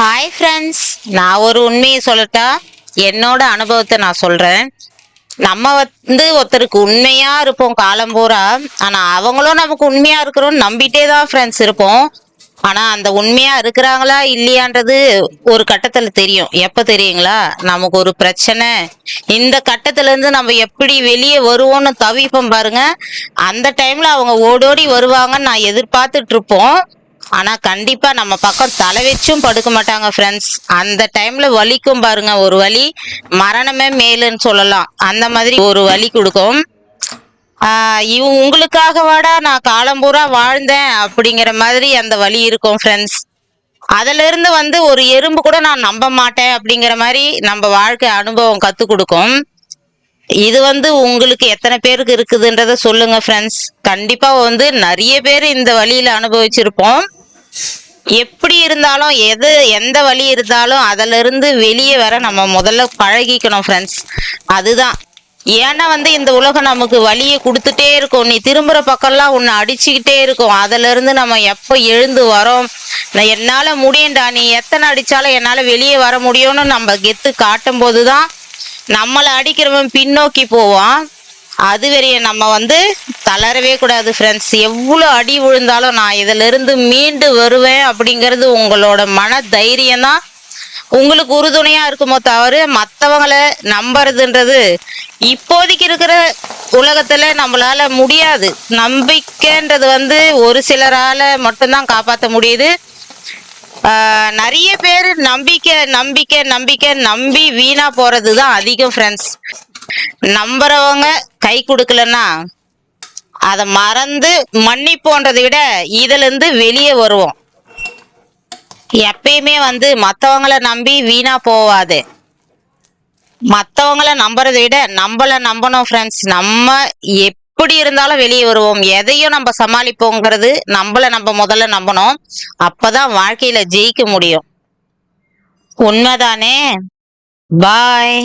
Hi friends, நான் ஒரு உண்மையை சொல்லட்டா? என்னோட அனுபவத்தை நான் சொல்றேன். நம்ம ஒருத்தருக்கு உண்மையா இருப்போம் காலம் பூரா. ஆனா அவங்களும் நமக்கு உண்மையா இருக்கிறோம்னு நம்பிட்டே தான் ஃப்ரெண்ட்ஸ் இருப்போம். ஆனா அந்த உண்மையா இருக்கிறாங்களா இல்லையான்றது ஒரு கட்டத்துல தெரியும். எப்ப தெரியுங்களா? நமக்கு ஒரு பிரச்சனை, இந்த கட்டத்துல இருந்து நம்ம எப்படி வெளியே வருவோம்னு தவிப்போம் பாருங்க. அந்த டைம்ல அவங்க ஓடோடி வருவாங்கன்னு நான் எதிர்பார்த்துட்டு இருப்போம். ஆனா கண்டிப்பா நம்ம பக்கம் தலை வச்சும் படுக்க மாட்டாங்க ஃப்ரெண்ட்ஸ். அந்த டைம்ல வலிக்கும் பாருங்க, ஒரு வலி மரணமே மேலுன்னு சொல்லலாம். அந்த மாதிரி ஒரு வலி கொடுக்கும். இவங்க உங்களுக்காகவாடா நான் காலம் பூரா வாழ்ந்தேன் அப்படிங்கிற மாதிரி அந்த வலி இருக்கும் ஃப்ரெண்ட்ஸ். அதுல இருந்து ஒரு எறும்பு கூட நான் நம்ப மாட்டேன் அப்படிங்கிற மாதிரி நம்ம வாழ்க்கை அனுபவம் கத்து கொடுக்கும். இது உங்களுக்கு எத்தனை பேருக்கு இருக்குதுன்றத சொல்லுங்க ஃப்ரெண்ட்ஸ். கண்டிப்பா நிறைய பேர் இந்த வழியில அனுபவிச்சிருப்போம். எப்படி இருந்தாலும் எந்த வழி இருந்தாலும் அதுல இருந்து வெளியே வர நம்ம முதல்ல பழகிக்கணும் ஃப்ரெண்ட்ஸ். அதுதான். ஏன்னா இந்த உலகம் நமக்கு வழியை கொடுத்துட்டே இருக்கும். நீ திரும்புற பக்கம்லாம் உன்னை அடிச்சுக்கிட்டே இருக்கும். அதுல இருந்து நம்ம எப்ப எழுந்து வரோம், என்னால முடியும்டா, நீ எத்தனை அடிச்சாலும் என்னால வெளியே வர முடியும்னு நம்ம கெத்து காட்டும் போதுதான் நம்மளை அடிக்கிறவன் பின்னோக்கி போவான். அது வரைய நம்ம தளரவே கூடாது ஃப்ரெண்ட்ஸ். எவ்வளோ அடி விழுந்தாலும் நான் இதுல இருந்து மீண்டு வருவேன் அப்படிங்கிறது உங்களோட மன தைரியம் தான் உங்களுக்கு உறுதுணையா இருக்குமோ தவிர மற்றவங்களை நம்புறதுன்றது இப்போதைக்கு இருக்கிற உலகத்துல நம்மளால முடியாது. நம்பிக்கைன்றது ஒரு சிலரால மட்டும்தான் காப்பாற்ற முடியுது. நிறைய பேர் நம்பிக்கை நம்பிக்கை நம்பிக்கை நம்பி வீணா போறதுதான் அதிகம் ஃப்ரெண்ட்ஸ். நம்புறவங்க கை கொடுக்கலன்னா அதை மறந்து மன்னிப்போன்றதை விட இதுல இருந்து வெளியே வருவோம். எப்பயுமே மத்தவங்கள நம்பி வீணா போவாது. மத்தவங்கள நம்புறதை விட நம்மள நம்பணும் ஃப்ரெண்ட்ஸ். நம்ம எப்படி இருந்தாலும் வெளியே வருவோம். எதையும் நம்ம சமாளிப்போங்கிறது நம்ம முதல்ல நம்பணும். அப்பதான் வாழ்க்கையில ஜெயிக்க முடியும். உண்மைதானே? பாய்.